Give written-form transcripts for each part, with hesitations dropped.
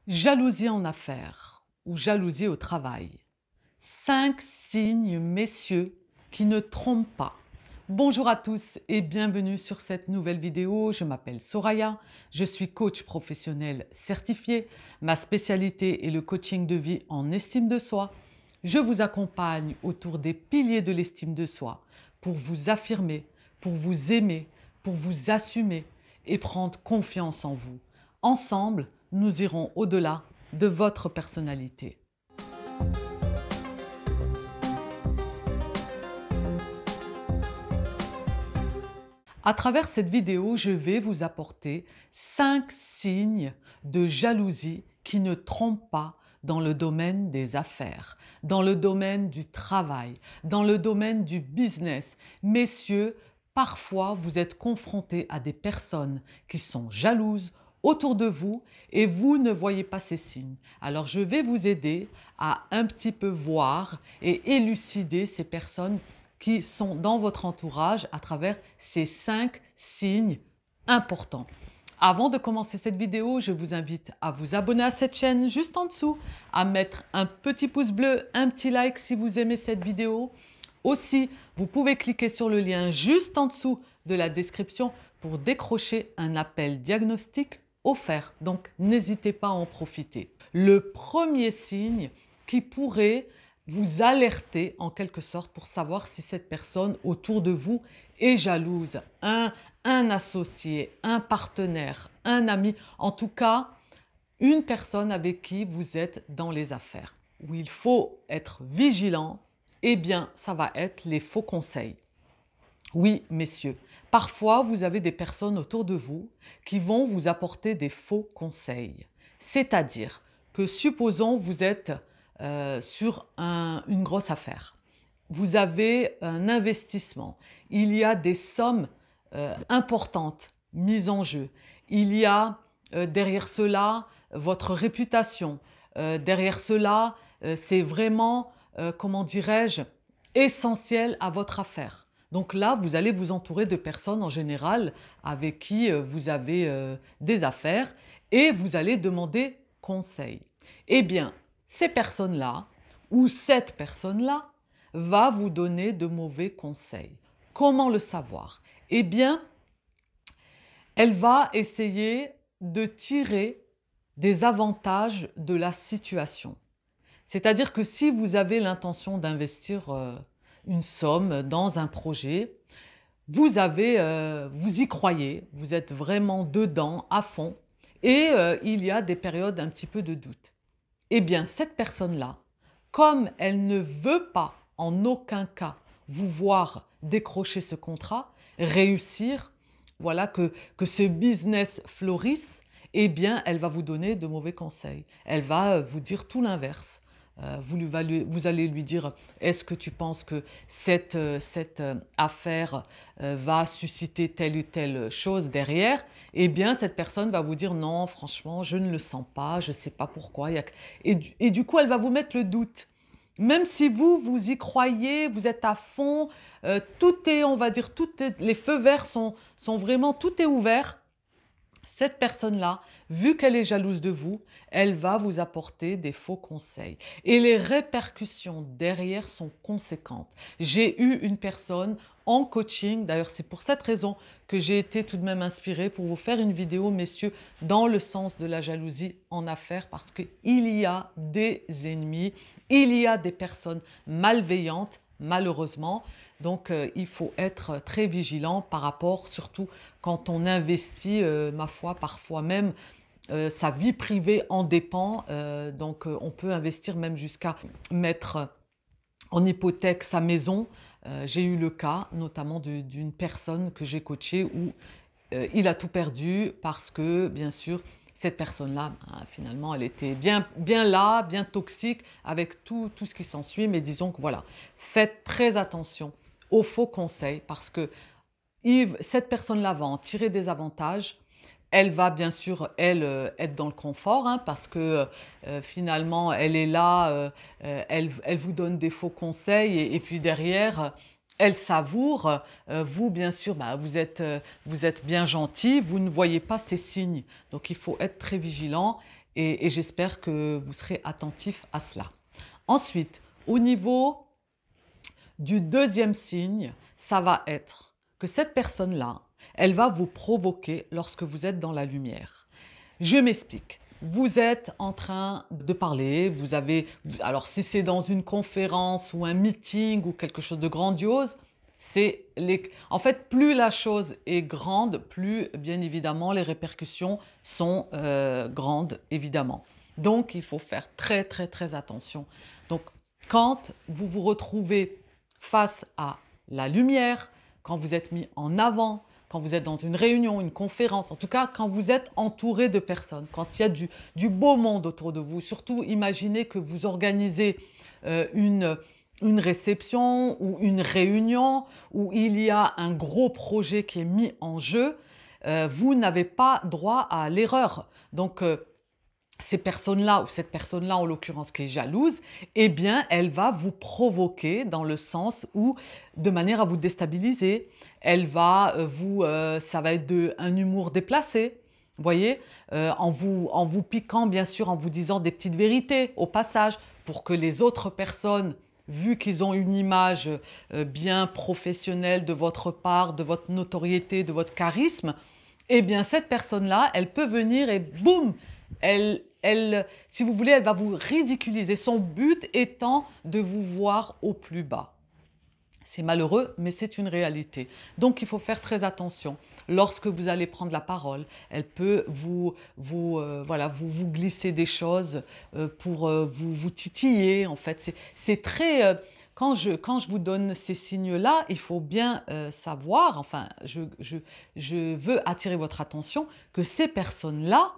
Jalousie en affaires ou jalousie au travail. 5 signes, messieurs, qui ne trompent pas. Bonjour à tous et bienvenue sur cette nouvelle vidéo. Je m'appelle Soraya, je suis coach professionnel certifié. Ma spécialité est le coaching de vie en estime de soi. Je vous accompagne autour des piliers de l'estime de soi pour vous affirmer, pour vous aimer, pour vous assumer et prendre confiance en vous. Ensemble, nous irons au-delà de votre personnalité. À travers cette vidéo, je vais vous apporter 5 signes de jalousie qui ne trompent pas dans le domaine des affaires, dans le domaine du travail, dans le domaine du business. Messieurs, parfois vous êtes confrontés à des personnes qui sont jalouses autour de vous et vous ne voyez pas ces signes. Alors je vais vous aider à un petit peu voir et élucider ces personnes qui sont dans votre entourage à travers ces 5 signes importants. Avant de commencer cette vidéo, je vous invite à vous abonner à cette chaîne juste en dessous, à mettre un petit pouce bleu, un petit like si vous aimez cette vidéo. Aussi, vous pouvez cliquer sur le lien juste en dessous de la description pour décrocher un appel diagnostic offert. Donc, n'hésitez pas à en profiter. Le premier signe qui pourrait vous alerter en quelque sorte pour savoir si cette personne autour de vous est jalouse. Un associé, un partenaire, un ami, en tout cas, une personne avec qui vous êtes dans les affaires, où il faut être vigilant, eh bien, ça va être les faux conseils. Oui, messieurs, parfois vous avez des personnes autour de vous qui vont vous apporter des faux conseils. C'est-à-dire que supposons vous êtes sur une grosse affaire. Vous avez un investissement. Il y a des sommes importantes mises en jeu. Il y a derrière cela votre réputation. Derrière cela, c'est vraiment, comment dirais-je, essentiel à votre affaire. Donc là, vous allez vous entourer de personnes en général avec qui vous avez des affaires et vous allez demander conseil. Eh bien, ces personnes-là ou cette personne-là va vous donner de mauvais conseils. Comment le savoir? Eh bien, elle va essayer de tirer des avantages de la situation. C'est-à-dire que si vous avez l'intention d'investir une somme dans un projet, vous y croyez, vous êtes vraiment dedans, à fond, et il y a des périodes un petit peu de doute. Eh bien, cette personne-là, comme elle ne veut pas en aucun cas vous voir décrocher ce contrat, réussir, voilà, que ce business florisse, eh bien, elle va vous donner de mauvais conseils. Elle va vous dire tout l'inverse. Vous allez lui dire, est-ce que tu penses que cette affaire va susciter telle ou telle chose derrière? Eh bien, cette personne va vous dire, non, franchement, je ne le sens pas, je ne sais pas pourquoi. Et du coup, elle va vous mettre le doute. Même si vous y croyez, vous êtes à fond, tout est, on va dire, les feux verts sont vraiment, tout est ouvert. Cette personne-là, vu qu'elle est jalouse de vous, elle va vous apporter des faux conseils. Et les répercussions derrière sont conséquentes. J'ai eu une personne en coaching, d'ailleurs c'est pour cette raison que j'ai été tout de même inspirée pour vous faire une vidéo, messieurs, dans le sens de la jalousie en affaires, parce qu'il y a des ennemis, il y a des personnes malveillantes, malheureusement. Donc, il faut être très vigilant par rapport, surtout quand on investit, ma foi, parfois même, sa vie privée en dépend. Donc, on peut investir même jusqu'à mettre en hypothèque sa maison. J'ai eu le cas, notamment d'une personne que j'ai coachée où il a tout perdu parce que, bien sûr, cette personne-là, finalement, elle était bien là, bien toxique avec tout ce qui s'ensuit. Mais disons que voilà, faites très attention aux faux conseils parce que cette personne-là va en tirer des avantages. Elle va bien sûr, elle, être dans le confort parce que finalement, elle est là, elle vous donne des faux conseils et puis derrière, elle savoure. Vous, bien sûr, vous êtes bien gentil, vous ne voyez pas ces signes. Donc, il faut être très vigilant et j'espère que vous serez attentif à cela. Ensuite, au niveau du deuxième signe, ça va être que cette personne-là, elle va vous provoquer lorsque vous êtes dans la lumière. Je m'explique. Vous êtes en train de parler, alors si c'est dans une conférence ou un meeting ou quelque chose de grandiose, en fait, plus la chose est grande, plus bien évidemment les répercussions sont grandes, évidemment. Donc, il faut faire très, très, très attention. Donc, quand vous vous retrouvez face à la lumière, quand vous êtes mis en avant, quand vous êtes dans une réunion, une conférence, en tout cas quand vous êtes entouré de personnes, quand il y a du beau monde autour de vous, surtout imaginez que vous organisez une réception ou une réunion où il y a un gros projet qui est mis en jeu, vous n'avez pas droit à l'erreur. Donc, ces personnes-là, ou cette personne-là en l'occurrence qui est jalouse, eh bien, elle va vous provoquer dans le sens où, de manière à vous déstabiliser, ça va être un humour déplacé, vous voyez, en vous piquant, bien sûr, en vous disant des petites vérités au passage, pour que les autres personnes, vu qu'ils ont une image bien professionnelle de votre part, de votre notoriété, de votre charisme, eh bien, cette personne-là, elle peut venir et boum, si vous voulez, elle va vous ridiculiser. Son but étant de vous voir au plus bas. C'est malheureux, mais c'est une réalité. Donc, il faut faire très attention. Lorsque vous allez prendre la parole, elle peut vous glisser des choses pour vous titiller. En fait, c'est très... quand je vous donne ces signes-là, il faut bien savoir, enfin, je veux attirer votre attention que ces personnes-là,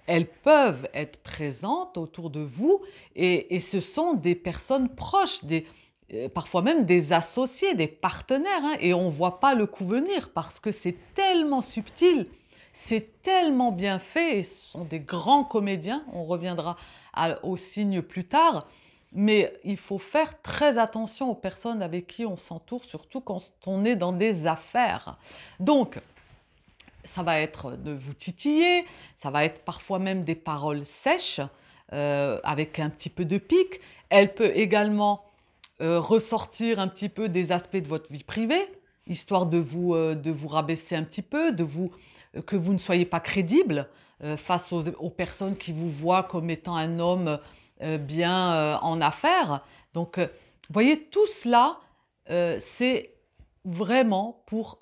elles peuvent être présentes autour de vous et ce sont des personnes proches, parfois même des associés, des partenaires, hein, et on ne voit pas le coup venir parce que c'est tellement subtil, c'est tellement bien fait, et ce sont des grands comédiens, on reviendra aux signes plus tard, mais il faut faire très attention aux personnes avec qui on s'entoure, surtout quand on est dans des affaires. Donc, ça va être de vous titiller, ça va être parfois même des paroles sèches, avec un petit peu de pique. Elle peut également ressortir un petit peu des aspects de votre vie privée, histoire de vous rabaisser un petit peu, que vous ne soyez pas crédible face aux personnes qui vous voient comme étant un homme bien en affaires. Donc, vous voyez, tout cela, c'est vraiment pour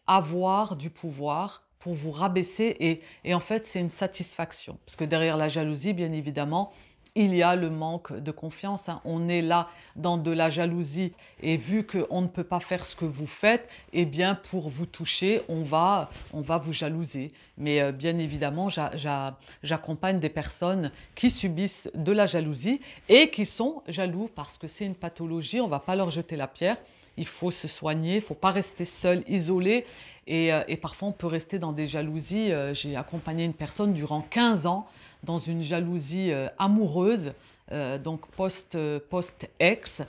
avoir du pouvoir, pour vous rabaisser et en fait, c'est une satisfaction. Parce que derrière la jalousie, bien évidemment, il y a le manque de confiance, hein. On est là dans de la jalousie et vu qu'on ne peut pas faire ce que vous faites, eh bien pour vous toucher, on va vous jalouser. Mais bien évidemment, j'accompagne des personnes qui subissent de la jalousie et qui sont jaloux parce que c'est une pathologie, on ne va pas leur jeter la pierre. Il faut se soigner, il ne faut pas rester seul, isolé. Et parfois, on peut rester dans des jalousies. J'ai accompagné une personne durant 15 ans dans une jalousie amoureuse, donc post-ex,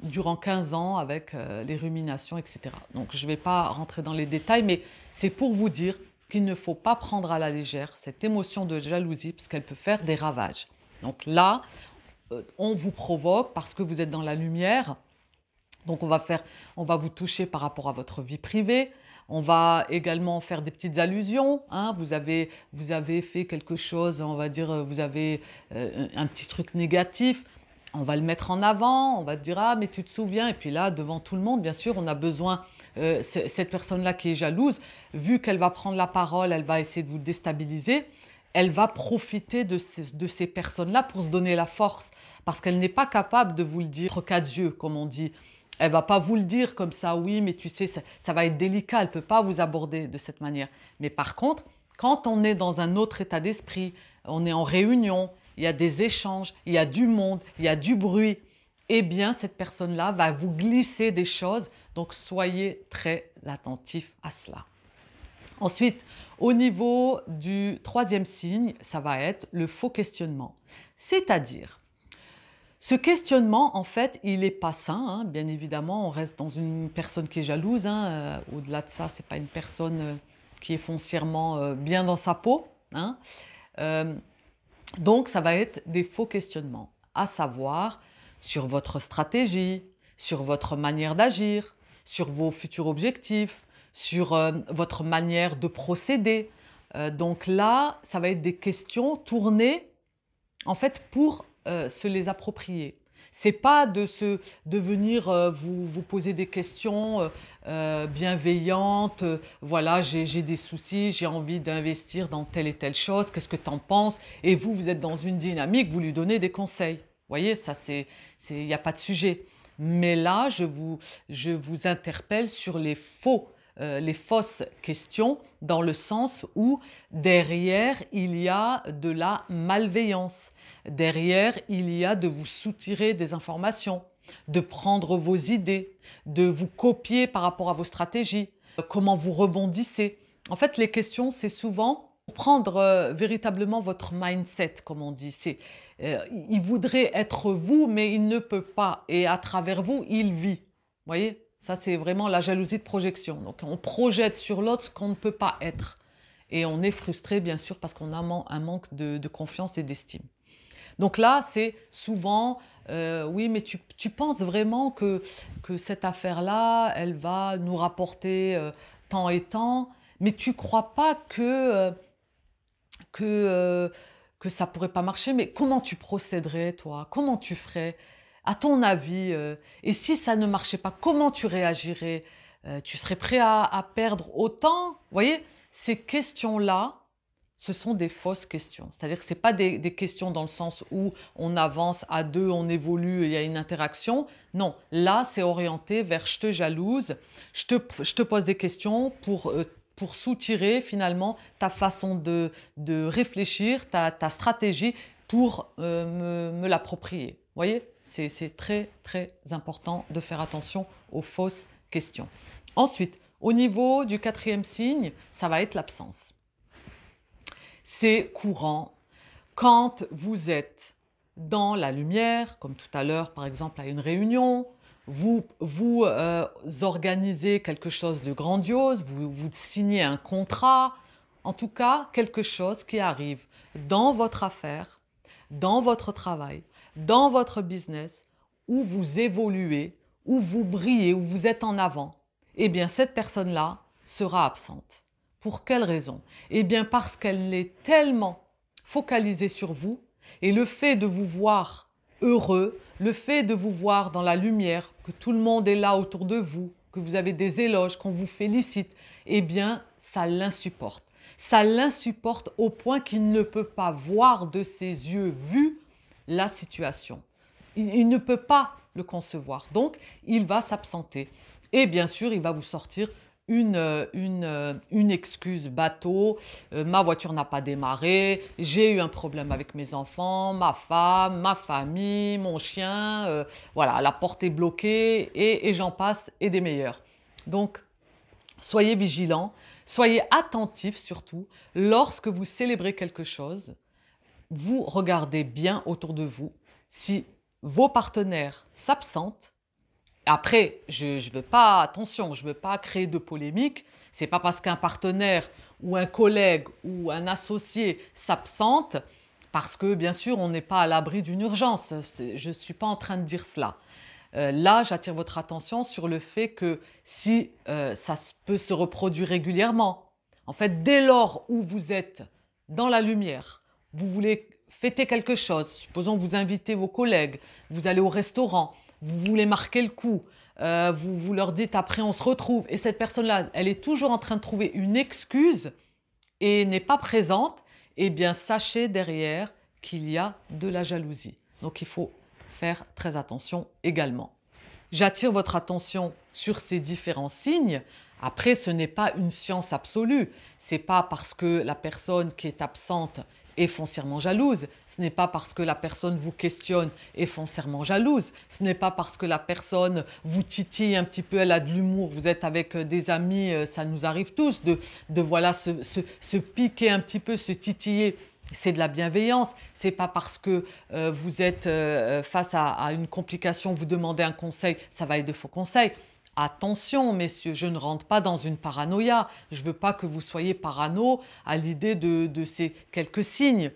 durant 15 ans avec les ruminations, etc. Donc, je ne vais pas rentrer dans les détails, mais c'est pour vous dire qu'il ne faut pas prendre à la légère cette émotion de jalousie parce qu'elle peut faire des ravages. Donc là, on vous provoque parce que vous êtes dans la lumière. Donc, on va vous toucher par rapport à votre vie privée. On va également faire des petites allusions, hein. Vous avez fait quelque chose, on va dire, vous avez un petit truc négatif. On va le mettre en avant, on va dire « Ah, mais tu te souviens ?» Et puis là, devant tout le monde, bien sûr, on a besoin, cette personne-là qui est jalouse, vu qu'elle va prendre la parole, elle va essayer de vous déstabiliser, elle va profiter de ces personnes-là pour se donner la force, parce qu'elle n'est pas capable de vous le dire qu'à Dieu, comme on dit. Elle ne va pas vous le dire comme ça, oui, mais tu sais, ça va être délicat, elle ne peut pas vous aborder de cette manière. Mais par contre, quand on est dans un autre état d'esprit, on est en réunion, il y a des échanges, il y a du monde, il y a du bruit, eh bien, cette personne-là va vous glisser des choses. Donc, soyez très attentifs à cela. Ensuite, au niveau du troisième signe, ça va être le faux questionnement. C'est-à-dire, ce questionnement, en fait, il n'est pas sain, hein. Bien évidemment, on reste dans une personne qui est jalouse, hein. Au-delà de ça, ce n'est pas une personne qui est foncièrement bien dans sa peau, hein. Donc, ça va être des faux questionnements, à savoir sur votre stratégie, sur votre manière d'agir, sur vos futurs objectifs, sur votre manière de procéder. Donc là, ça va être des questions tournées en fait pour se les approprier. C'est pas de venir vous poser des questions bienveillantes. Voilà, j'ai des soucis, j'ai envie d'investir dans telle et telle chose. Qu'est-ce que tu en penses? Et vous, vous êtes dans une dynamique, vous lui donnez des conseils. Vous voyez, ça, il n'y a pas de sujet. Mais là, je vous interpelle sur les fausses questions dans le sens où derrière, il y a de la malveillance. Derrière, il y a de vous soutirer des informations, de prendre vos idées, de vous copier par rapport à vos stratégies, comment vous rebondissez. En fait, les questions, c'est souvent pour prendre véritablement votre mindset, comme on dit. Il voudrait être vous, mais il ne peut pas. Et à travers vous, il vit. Vous voyez? Ça, c'est vraiment la jalousie de projection. Donc, on projette sur l'autre ce qu'on ne peut pas être. Et on est frustré, bien sûr, parce qu'on a un manque de confiance et d'estime. Donc là, c'est souvent, oui, mais tu penses vraiment que cette affaire-là, elle va nous rapporter tant et tant, mais tu ne crois pas que ça ne pourrait pas marcher, mais comment tu procéderais, toi? Comment tu ferais? À ton avis, et si ça ne marchait pas, comment tu réagirais? Tu serais prêt à perdre autant? Vous voyez, ces questions-là, ce sont des fausses questions. C'est-à-dire que ce n'est pas des questions dans le sens où on avance à deux, on évolue, il y a une interaction. Non, là, c'est orienté vers je te jalouse, je te pose des questions pour soutirer finalement ta façon de réfléchir, ta stratégie pour me l'approprier. Vous voyez, c'est très, très important de faire attention aux fausses questions. Ensuite, au niveau du quatrième signe, ça va être l'absence. C'est courant quand vous êtes dans la lumière, comme tout à l'heure par exemple à une réunion, vous organisez quelque chose de grandiose, vous signez un contrat, en tout cas quelque chose qui arrive dans votre affaire, dans votre travail, dans votre business, où vous évoluez, où vous brillez, où vous êtes en avant, eh bien cette personne-là sera absente. Pour quelle raison? Eh bien parce qu'elle est tellement focalisée sur vous et le fait de vous voir heureux, le fait de vous voir dans la lumière, que tout le monde est là autour de vous, que vous avez des éloges, qu'on vous félicite, eh bien ça l'insupporte. Ça l'insupporte au point qu'il ne peut pas voir de ses yeux vus la situation. Il ne peut pas le concevoir, donc il va s'absenter. Et bien sûr, il va vous sortir une excuse bateau, ma voiture n'a pas démarré, j'ai eu un problème avec mes enfants, ma femme, ma famille, mon chien, voilà, la porte est bloquée et j'en passe et des meilleurs. Donc, soyez vigilants, soyez attentifs surtout lorsque vous célébrez quelque chose, vous regardez bien autour de vous si vos partenaires s'absentent. Après, je veux pas, attention, je veux pas créer de polémique. C'est pas parce qu'un partenaire ou un collègue ou un associé s'absente, parce que bien sûr, on n'est pas à l'abri d'une urgence. Je suis pas en train de dire cela. Là, j'attire votre attention sur le fait que si ça peut se reproduire régulièrement, en fait, dès lors où vous êtes dans la lumière, vous voulez fêter quelque chose, supposons que vous invitez vos collègues, vous allez au restaurant, vous voulez marquer le coup, vous leur dites après on se retrouve, et cette personne-là, elle est toujours en train de trouver une excuse et n'est pas présente, eh bien sachez derrière qu'il y a de la jalousie. Donc il faut faire très attention également. J'attire votre attention sur ces différents signes. Après, ce n'est pas une science absolue. Ce n'est pas parce que la personne qui est absente est foncièrement jalouse. Ce n'est pas parce que la personne vous questionne est foncièrement jalouse. Ce n'est pas parce que la personne vous titille un petit peu, elle a de l'humour, vous êtes avec des amis, ça nous arrive tous, de voilà, se piquer un petit peu, se titiller. C'est de la bienveillance. C'est pas parce que vous êtes face à une complication, vous demandez un conseil, ça va être de faux conseils. Attention, messieurs, je ne rentre pas dans une paranoïa. Je ne veux pas que vous soyez parano à l'idée de ces quelques signes.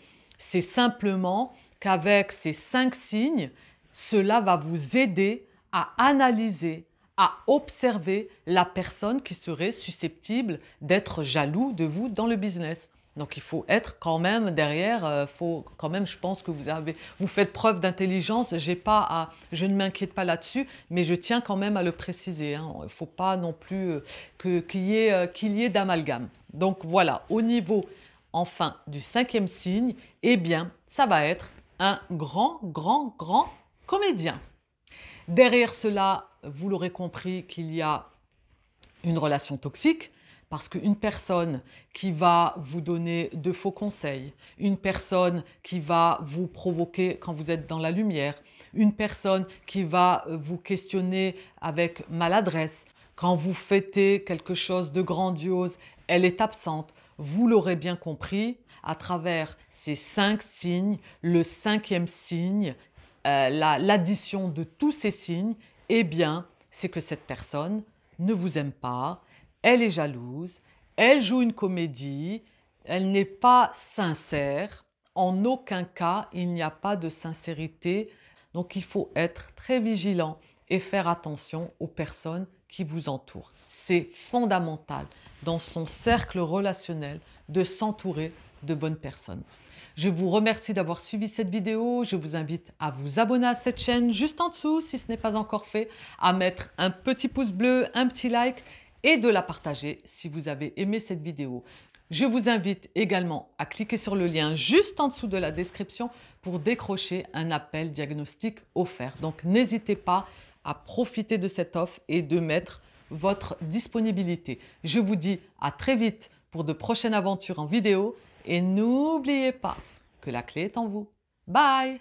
C'est simplement qu'avec ces 5 signes, cela va vous aider à analyser, à observer la personne qui serait susceptible d'être jaloux de vous dans le business. Donc il faut être quand même derrière, faut quand même, je pense que vous faites preuve d'intelligence, je ne m'inquiète pas là-dessus, mais je tiens quand même à le préciser, hein. Il ne faut pas non plus qu'il y ait d'amalgame. Donc voilà, au niveau enfin du 5e signe, eh bien ça va être un grand comédien. Derrière cela, vous l'aurez compris qu'il y a une relation toxique, parce qu'une personne qui va vous donner de faux conseils, une personne qui va vous provoquer quand vous êtes dans la lumière, une personne qui va vous questionner avec maladresse, quand vous fêtez quelque chose de grandiose, elle est absente. Vous l'aurez bien compris, à travers ces 5 signes, le 5e signe, l'addition de tous ces signes, eh bien, c'est que cette personne ne vous aime pas, elle est jalouse, elle joue une comédie, elle n'est pas sincère. En aucun cas, il n'y a pas de sincérité. Donc, il faut être très vigilant et faire attention aux personnes qui vous entourent. C'est fondamental dans son cercle relationnel de s'entourer de bonnes personnes. Je vous remercie d'avoir suivi cette vidéo. Je vous invite à vous abonner à cette chaîne juste en dessous si ce n'est pas encore fait, à mettre un petit pouce bleu, un petit like et de la partager si vous avez aimé cette vidéo. Je vous invite également à cliquer sur le lien juste en dessous de la description pour décrocher un appel diagnostic offert. Donc n'hésitez pas à profiter de cette offre et de mettre votre disponibilité. Je vous dis à très vite pour de prochaines aventures en vidéo et n'oubliez pas que la clé est en vous. Bye!